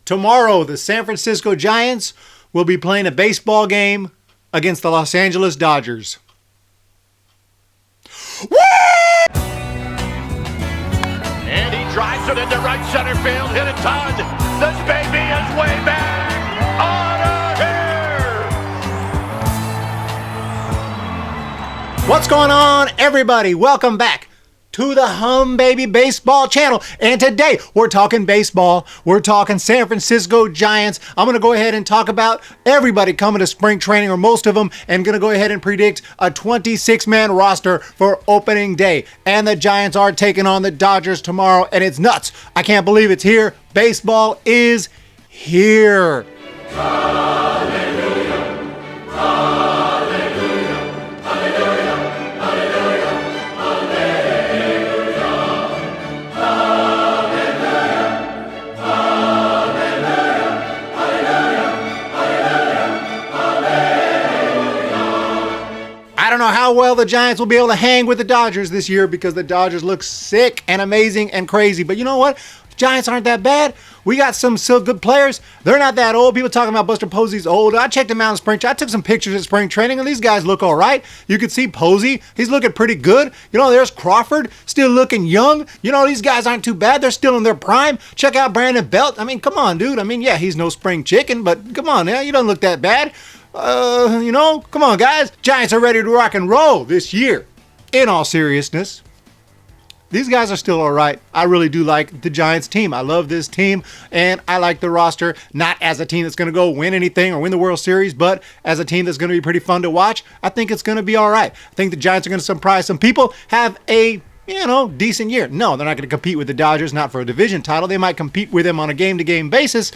Tomorrow, the San Francisco Giants will be playing a baseball game against the Los Angeles Dodgers. Woo! And he drives it into right center field. Hit it, Todd. This baby is way back. On a hair. What's going on, everybody? Welcome back to the Humm Baby Baseball channel. And today we're talking baseball. We're talking San Francisco Giants. I'm going to go ahead and talk about everybody coming to spring training, or most of them, and going to go ahead and predict a 26-man roster for opening day. And the Giants are taking on the Dodgers tomorrow, and it's nuts. I can't believe it's here. Baseball is here. I don't know how well the Giants will be able to hang with the Dodgers this year, because the Dodgers look sick and amazing and crazy. But you know what? Giants aren't that bad. We got some still good players. They're not that old. People talking about Buster Posey's old. I checked him out in spring. I took some pictures at spring training, and these guys look all right. You can see Posey. He's looking pretty good. You know, there's Crawford, still looking young. You know, these guys aren't too bad. They're still in their prime. Check out Brandon Belt. I mean, come on, dude. I mean, yeah, he's no spring chicken, but come on, yeah, you don't look that bad. Come on, guys. Giants are ready to rock and roll this year. In all seriousness, these guys are still all right. I really do like the Giants team. I love this team, and I like the roster, not as a team that's going to go win anything or win the World Series, but as a team that's going to be pretty fun to watch. I think it's going to be all right. I think the Giants are going to surprise some people, have a decent year. No, they're not going to compete with the Dodgers, not for a division title. They might compete with them on a game-to-game basis.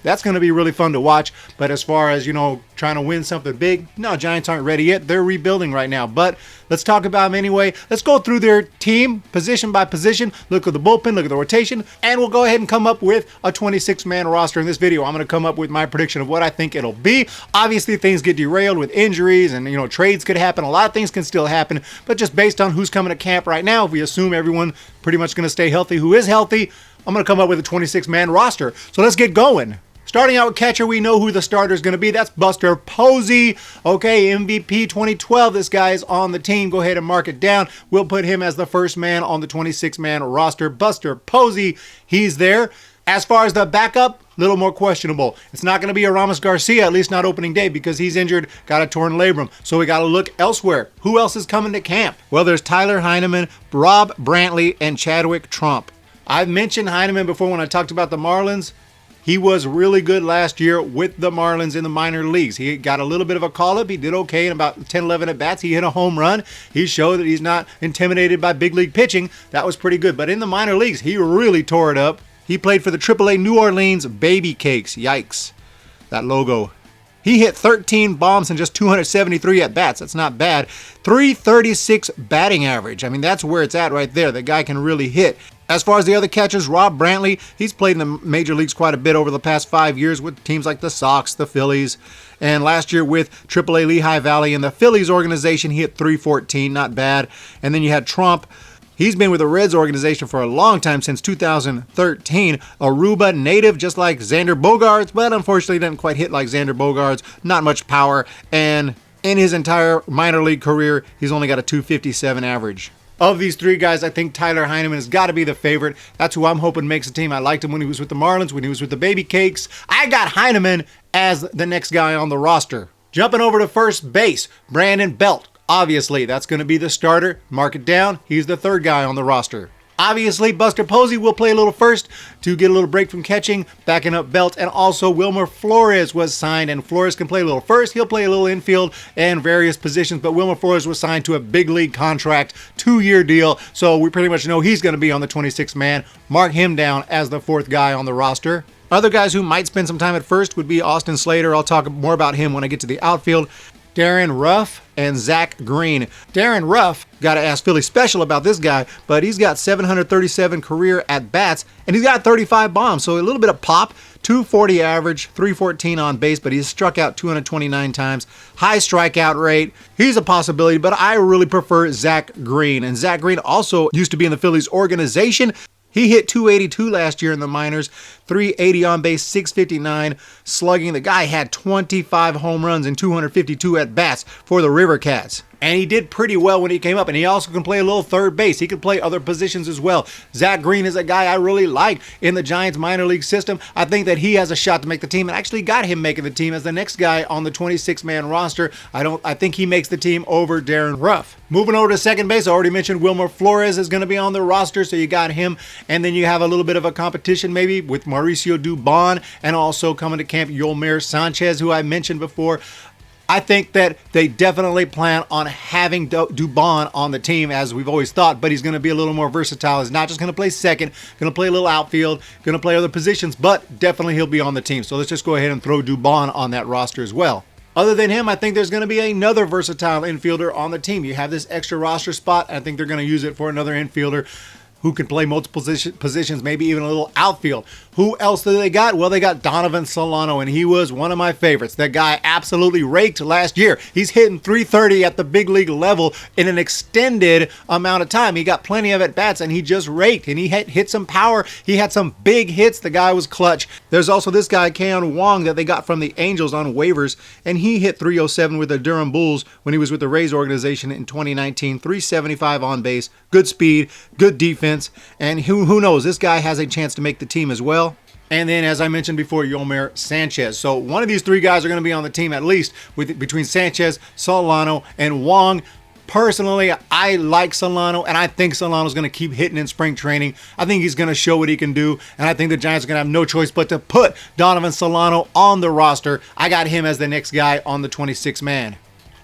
That's going to be really fun to watch. But as far as, trying to win something big, no, Giants aren't ready yet. They're rebuilding right now. But let's talk about them anyway. Let's go through their team position by position. Look at the bullpen, look at the rotation, and we'll go ahead and come up with a 26-man roster in this video. I'm going to come up with my prediction of what I think it'll be. Obviously, things get derailed with injuries, and, trades could happen. A lot of things can still happen. But just based on who's coming to camp right now, if we assume everyone pretty much going to stay healthy who is healthy, I'm going to come up with a 26-man roster. So let's get going. Starting out with catcher, we know who the starter is going to be. That's Buster Posey. Okay, MVP 2012. This guy is on the team. Go ahead and mark it down. We'll put him as the first man on the 26-man roster. Buster Posey, he's there. As far as the backup, a little more questionable. It's not going to be a Ramos Garcia, at least not opening day, because he's injured, got a torn labrum. So we got to look elsewhere. Who else is coming to camp? Well, there's Tyler Heineman, Rob Brantley, and Chadwick Trump. I've mentioned Heineman before when I talked about the Marlins. He was really good last year with the Marlins in the minor leagues. He got a little bit of a call-up. He did okay in about 10, 11 at-bats. He hit a home run. He showed that he's not intimidated by big league pitching. That was pretty good. But in the minor leagues, he really tore it up. He played for the AAA New Orleans Baby Cakes. Yikes. That logo. He hit 13 bombs in just 273 at-bats. That's not bad. 336 batting average. I mean, that's where it's at right there. The guy can really hit. As far as the other catchers, Rob Brantley, he's played in the major leagues quite a bit over the past 5 years with teams like the Sox, the Phillies, and last year with AAA Lehigh Valley and the Phillies organization, he hit 314, not bad. And then you had Trump. He's been with the Reds organization for a long time, since 2013. Aruba native, just like Xander Bogaerts, but unfortunately didn't quite hit like Xander Bogaerts. Not much power, and in his entire minor league career, he's only got a 257 average. Of these three guys, I think Tyler Heineman has got to be the favorite. That's who I'm hoping makes the team. I liked him when he was with the Marlins, when he was with the Baby Cakes. I got Heineman as the next guy on the roster. Jumping over to first base, Brandon Belt. Obviously, that's going to be the starter. Mark it down. He's the third guy on the roster. Obviously, Buster Posey will play a little first to get a little break from catching, backing up Belt, and also Wilmer Flores was signed, and Flores can play a little first. He'll play a little infield and various positions, but Wilmer Flores was signed to a big league contract, 2-year deal, so we pretty much know he's going to be on the 26-man. Mark him down as the fourth guy on the roster. Other guys who might spend some time at first would be Austin Slater. I'll talk more about him when I get to the outfield. Darren Ruff, and Zach Green. Darren Ruff, got to ask Philly Special about this guy, but he's got 737 career at-bats, and he's got 35 bombs, so a little bit of pop. 240 average, 314 on base, but he's struck out 229 times. High strikeout rate. He's a possibility, but I really prefer Zach Green. And Zach Green also used to be in the Phillies organization. He hit 282 last year in the minors, 380 on base, 659 slugging. The guy had 25 home runs and 252 at-bats for the River Cats. And he did pretty well when he came up. And he also can play a little third base. He can play other positions as well. Zach Green is a guy I really like in the Giants minor league system. I think that he has a shot to make the team, and actually got him making the team as the next guy on the 26-man roster. I think he makes the team over Darren Ruff. Moving over to second base, I already mentioned Wilmer Flores is going to be on the roster, so you got him. And then you have a little bit of a competition maybe with Mauricio Dubon, and also coming to camp Yolmer Sanchez, who I mentioned before. I think that they definitely plan on having Dubon on the team, as we've always thought, but he's going to be a little more versatile. He's not just going to play second, going to play a little outfield, going to play other positions, but definitely he'll be on the team. So let's just go ahead and throw Dubon on that roster as well. Other than him, I think there's going to be another versatile infielder on the team. You have this extra roster spot, and I think they're going to use it for another infielder who can play multiple positions, maybe even a little outfield. Who else do they got? Well, they got Donovan Solano, and he was one of my favorites. That guy absolutely raked last year. He's hitting 330 at the big league level in an extended amount of time. He got plenty of at-bats, and he just raked, and he hit some power. He had some big hits. The guy was clutch. There's also this guy, Keon Wong, that they got from the Angels on waivers, and he hit 307 with the Durham Bulls when he was with the Rays organization in 2019. 375 on base, good speed, good defense, and who knows, this guy has a chance to make the team as well. And then, as I mentioned before, Yolmer Sanchez. So one of these three guys are going to be on the team at least, between Sanchez, Solano, and Wong. Personally, I like Solano, and I think Solano's going to keep hitting in spring training. I think he's going to show what he can do, and I think the Giants are going to have no choice but to put Donovan Solano on the roster. I got him as the next guy on the 26-man.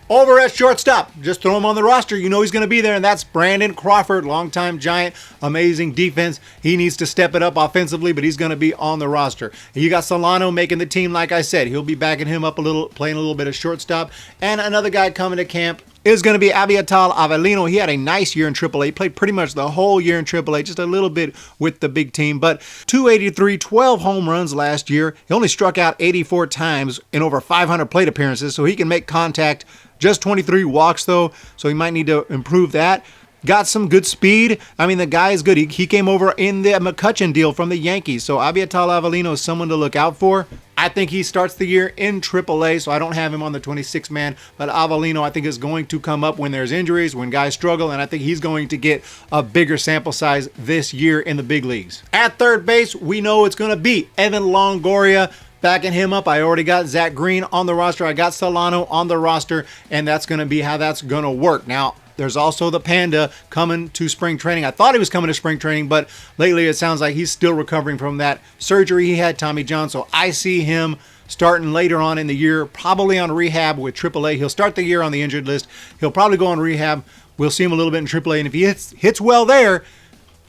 Over at shortstop, just throw him on the roster. You know he's going to be there, and that's Brandon Crawford, longtime Giant, amazing defense. He needs to step it up offensively, but he's going to be on the roster. You got Solano making the team, like I said. He'll be backing him up a little, playing a little bit of shortstop. And another guy coming to camp is going to be Aviatal Avelino. He had a nice year in AAA, played pretty much the whole year in AAA, just a little bit with the big team, but 283, 12 home runs last year. He only struck out 84 times in over 500 plate appearances, so he can make contact. Just 23 walks, though, so he might need to improve that. Got some good speed. I mean, the guy is good. He came over in the McCutchen deal from the Yankees, so Aviatal Avelino is someone to look out for. I think he starts the year in AAA, so I don't have him on the 26-man, but Avelino, I think, is going to come up when there's injuries, when guys struggle, and I think he's going to get a bigger sample size this year in the big leagues. At third base, we know it's going to be Evan Longoria. Backing him up, I already got Zach Green on the roster. I got Solano on the roster, and that's going to be how that's going to work. Now, there's also the Panda coming to spring training. I thought he was coming to spring training, but lately it sounds like he's still recovering from that surgery he had, Tommy John. So I see him starting later on in the year, probably on rehab with AAA. He'll start the year on the injured list. He'll probably go on rehab. We'll see him a little bit in AAA, and if he hits well there,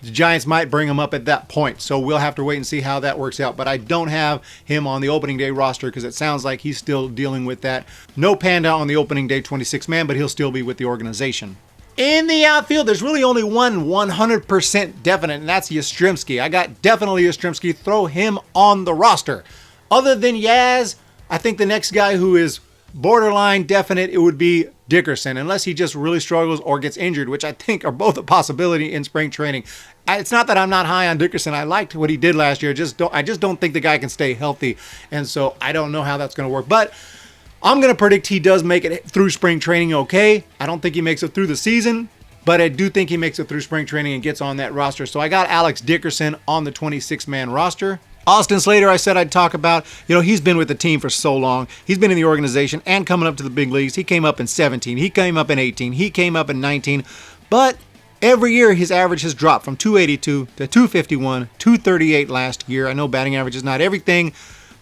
the Giants might bring him up at that point, so we'll have to wait and see how that works out. But I don't have him on the opening day roster because it sounds like he's still dealing with that. No Panda on the opening day 26-man, but he'll still be with the organization. In the outfield, there's really only one 100% definite, and that's Yastrzemski. I got definitely Yastrzemski. Throw him on the roster. Other than Yaz, I think the next guy who is borderline definite, it would be Dickerson, unless he just really struggles or gets injured, which I think are both a possibility in spring training. It's not that I'm not high on Dickerson. I liked what he did last year. I just don't think the guy can stay healthy, and so I don't know how that's going to work. But I'm going to predict he does make it through spring training okay. I don't think he makes it through the season, but I do think he makes it through spring training and gets on that roster. So I got Alex Dickerson on the 26-man roster. Austin Slater, I said I'd talk about. You know, he's been with the team for so long. He's been in the organization and coming up to the big leagues. He came up in 17. He came up in 18. He came up in 19. But every year his average has dropped from 282 to 251, 238 last year. I know batting average is not everything,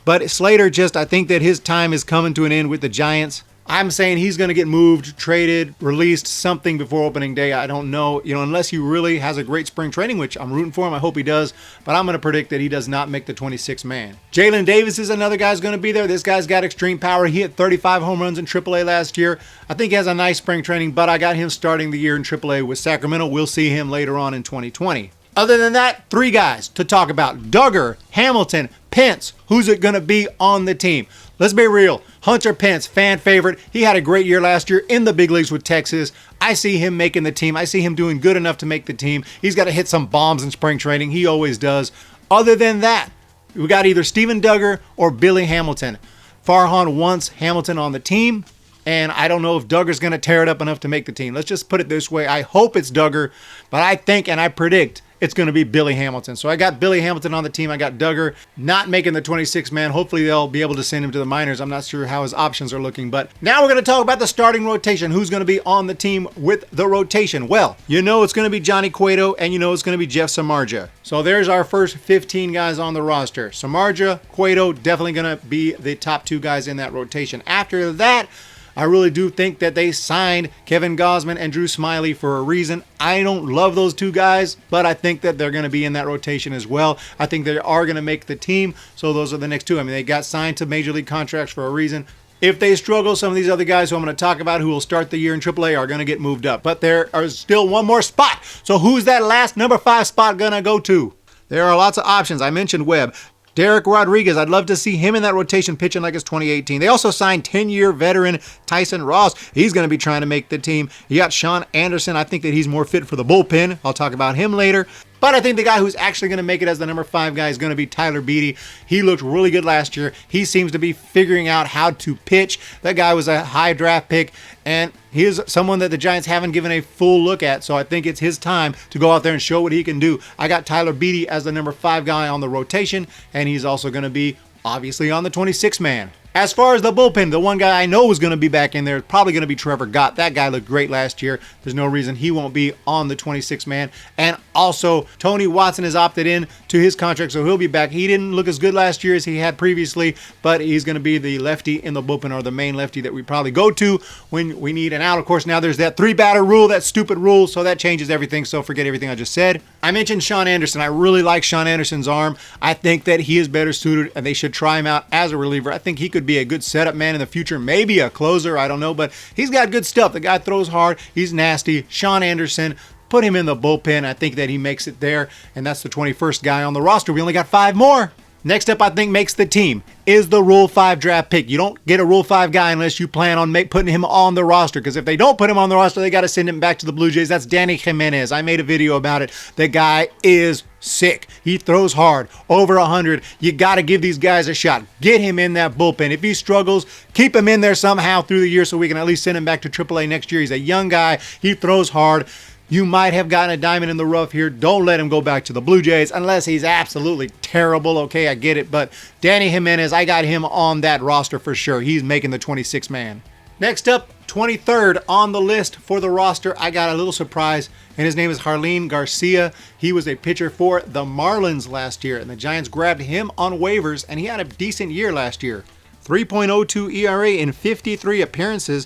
but Slater I think that his time is coming to an end with the Giants. I'm saying he's going to get moved, traded, released, something before opening day. I don't know, unless he really has a great spring training, which I'm rooting for him. I hope he does, but I'm going to predict that he does not make the 26-man. Jalen Davis is another guy who's going to be there. This guy's got extreme power. He hit 35 home runs in AAA last year. I think he has a nice spring training, but I got him starting the year in AAA with Sacramento. We'll see him later on in 2020. Other than that, three guys to talk about: Duggar, Hamilton, Pence. Who's it going to be on the team? Let's be real. Hunter Pence, fan favorite. He had a great year last year in the big leagues with Texas. I see him making the team. I see him doing good enough to make the team. He's got to hit some bombs in spring training. He always does. Other than that, We got either Steven Duggar or Billy Hamilton. Farhan wants Hamilton on the team, and I don't know if Duggar's going to tear it up enough to make the team. Let's just put it this way. I hope it's Duggar, but I think and I predict it's going to be Billy Hamilton. So I got Billy Hamilton on the team. I got Duggar not making the 26-man. Hopefully they'll be able to send him to the minors. I'm not sure how his options are looking. But now we're going to talk about the starting rotation. Who's going to be on the team with the rotation? Well, you know it's going to be Johnny Cueto, and you know it's going to be Jeff Samardzija. So there's our first 15 guys on the roster. Samardzija, Cueto, definitely going to be the top 2 guys in that rotation. After that, I really do think that they signed Kevin Gausman and Drew Smyly for a reason. I don't love those 2 guys, but I think that they're going to be in that rotation as well. I think they are going to make the team, so those are the next 2. I mean, they got signed to major league contracts for a reason. If they struggle, some of these other guys who I'm going to talk about who will start the year in AAA are going to get moved up. But there is still one more spot. So who's that last number 5 spot going to go to? There are lots of options. I mentioned Webb. Derek Rodriguez, I'd love to see him in that rotation pitching like it's 2018. They also signed 10-year veteran Tyson Ross. He's going to be trying to make the team. You got Sean Anderson. I think that he's more fit for the bullpen. I'll talk about him later. But I think the guy who's actually going to make it as the number 5 guy is going to be Tyler Beede. He looked really good last year. He seems to be figuring out how to pitch. That guy was a high draft pick, and he is someone that the Giants haven't given a full look at. So I think it's his time to go out there and show what he can do. I got Tyler Beede as the number 5 guy on the rotation, and he's also going to be obviously on the 26-man. As far as the bullpen, the one guy I know is going to be back in there is probably going to be Trevor Gott. That guy looked great last year. There's no reason he won't be on the 26-man. And also, Tony Watson has opted in to his contract, so he'll be back. He didn't look as good last year as he had previously, but he's going to be the lefty in the bullpen, or the main lefty that we probably go to when we need an out. Of course, now there's that 3-batter rule, that stupid rule, so that changes everything, so forget everything I just said. I mentioned Sean Anderson. I really like Sean Anderson's arm. I think that he is better suited, and they should try him out as a reliever. I think he could be a good setup man in the future, maybe a closer, I don't know, but he's got good stuff. The guy throws hard, he's nasty. Sean Anderson, put him in the bullpen. I think that he makes it there, and that's the 21st guy on the roster. We only got 5 more. Next up, I think makes the team is the Rule 5 draft pick. You don't get a Rule 5 guy unless you plan on putting him on the roster, because if they don't put him on the roster, they got to send him back to the Blue Jays. That's Danny Jimenez. I made a video about it. The guy is sick. He throws hard, over 100. You got to give these guys a shot. Get him in that bullpen. If he struggles, keep him in there somehow through the year so we can at least send him back to AAA next year. He's a young guy. He throws hard. You might have gotten a diamond in the rough here. Don't let him go back to the Blue Jays unless he's absolutely terrible. Okay, I get it. But Danny Jimenez, I got him on that roster for sure. He's making the 26-man. Next up, 23rd on the list for the roster, I got a little surprise, and his name is Jarlin Garcia. He was a pitcher for the Marlins last year, and the Giants grabbed him on waivers, and he had a decent year last year. 3.02 ERA in 53 appearances.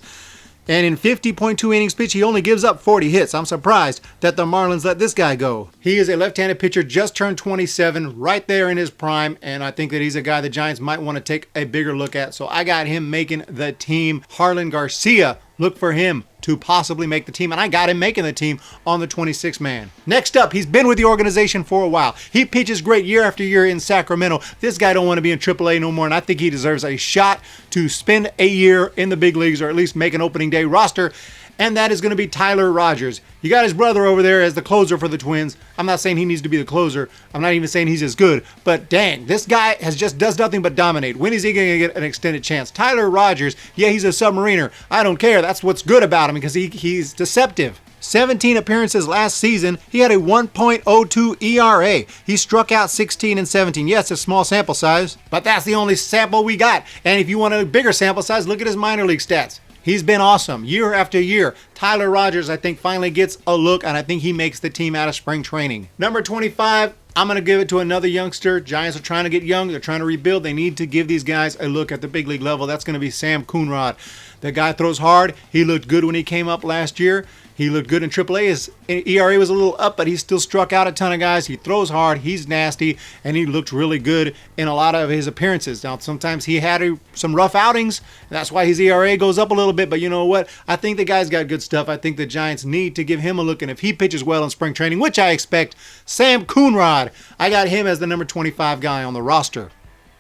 And in 50.2 innings pitched, he only gives up 40 hits. I'm surprised that the Marlins let this guy go. He is a left-handed pitcher, just turned 27, right there in his prime, and I think that he's a guy the Giants might want to take a bigger look at. So I got him making the team. Jarlin Garcia, look for him to possibly make the team, and I got him making the team on the 26-man. Next up, he's been with the organization for a while. He pitches great year after year in Sacramento. This guy don't want to be in AAA no more, and I think he deserves a shot to spend a year in the big leagues, or at least make an opening day roster, and that is going to be Tyler Rogers. You got his brother over there as the closer for the Twins. I'm not saying he needs to be the closer. I'm not even saying he's as good, but dang, this guy does nothing but dominate. When is he going to get an extended chance? Tyler Rogers, yeah, he's a submariner. I don't care. That's what's good about him, because he's deceptive. 17 appearances last season. He had a 1.02 ERA. He struck out 16 and 17. Yes, it's a small sample size, but that's the only sample we got. And if you want a bigger sample size, look at his minor league stats. He's been awesome year after year. Tyler Rogers, I think, finally gets a look, and I think he makes the team out of spring training. Number 25, I'm going to give it to another youngster. Giants are trying to get young. They're trying to rebuild. They need to give these guys a look at the big league level. That's going to be Sam Coonrod. The guy throws hard. He looked good when he came up last year. He looked good in AAA. His ERA was a little up, but he still struck out a ton of guys. He throws hard. He's nasty, and he looked really good in a lot of his appearances. Now, sometimes he had some rough outings, and that's why his ERA goes up a little bit. But you know what? I think the guy's got good stuff. I think the Giants need to give him a look, and if he pitches well in spring training, which I expect, Sam Coonrod, I got him as the number 25 guy on the roster.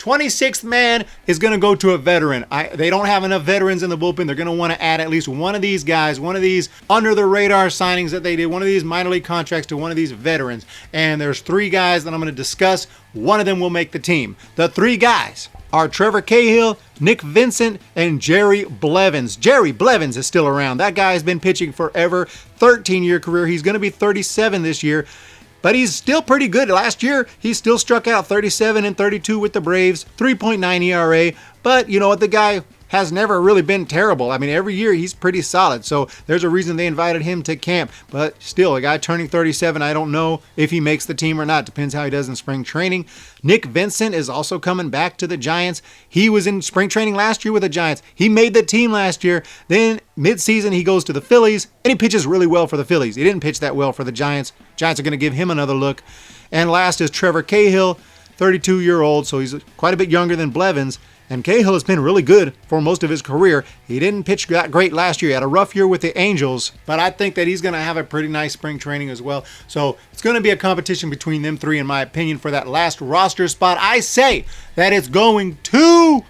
26th man is going to go to a veteran. They don't have enough veterans in the bullpen. They're going to want to add at least one of these guys, one of these under-the-radar signings that they did, one of these minor league contracts to one of these veterans. And there's 3 guys that I'm going to discuss. One of them will make the team. The 3 guys are Trevor Cahill, Nick Vincent, and Jerry Blevins. Jerry Blevins is still around. That guy has been pitching forever, 13-year career. He's going to be 37 this year. But he's still pretty good. Last year, he still struck out 37 and 32 with the Braves, 3.9 ERA. But you know what? The guy has never really been terrible. I mean, every year he's pretty solid. So there's a reason they invited him to camp. But still, a guy turning 37, I don't know if he makes the team or not. Depends how he does in spring training. Nick Vincent is also coming back to the Giants. He was in spring training last year with the Giants. He made the team last year. Then midseason, he goes to the Phillies, and he pitches really well for the Phillies. He didn't pitch that well for the Giants. Giants are going to give him another look. And last is Trevor Cahill, 32-year-old, so he's quite a bit younger than Blevins. And Cahill has been really good for most of his career. He didn't pitch that great last year. He had a rough year with the Angels, but I think that he's going to have a pretty nice spring training as well. So it's going to be a competition between them 3, in my opinion, for that last roster spot. I say that it's going to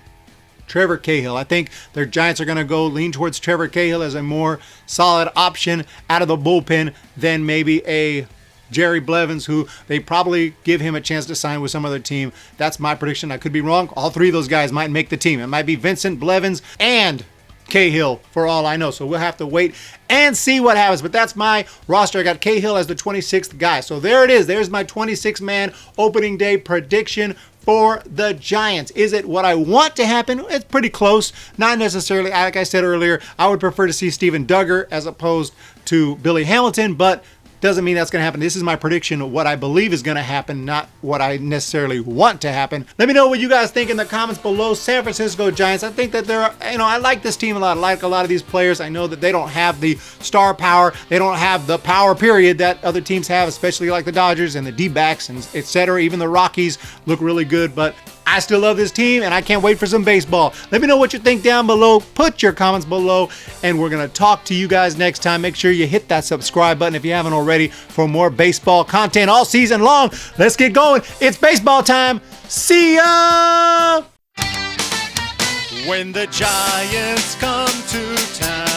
Trevor Cahill. I think their Giants are going to lean towards Trevor Cahill as a more solid option out of the bullpen than maybe a Jerry Blevins, who they probably give him a chance to sign with some other team. That's my prediction. I could be wrong. All 3 of those guys might make the team. It might be Vincent, Blevins, and Cahill for all I know. So we'll have to wait and see what happens. But that's my roster. I got Cahill as the 26th guy. So there it is. There's my 26-man opening day prediction for the Giants. Is it what I want to happen? It's pretty close. Not necessarily. Like I said earlier, I would prefer to see Steven Duggar as opposed to Billy Hamilton, but doesn't mean that's going to happen. This is my prediction of what I believe is going to happen, not what I necessarily want to happen. Let me know what you guys think in the comments below. San Francisco Giants. I think that I like this team a lot. I like a lot of these players. I know that they don't have the star power. They don't have the power, period, that other teams have, especially like the Dodgers and the D-backs and etc. Even the Rockies look really good, but I still love this team, and I can't wait for some baseball. Let me know what you think down below. Put your comments below, and we're going to talk to you guys next time. Make sure you hit that subscribe button if you haven't already for more baseball content all season long. Let's get going. It's baseball time. See ya! When the Giants come to town.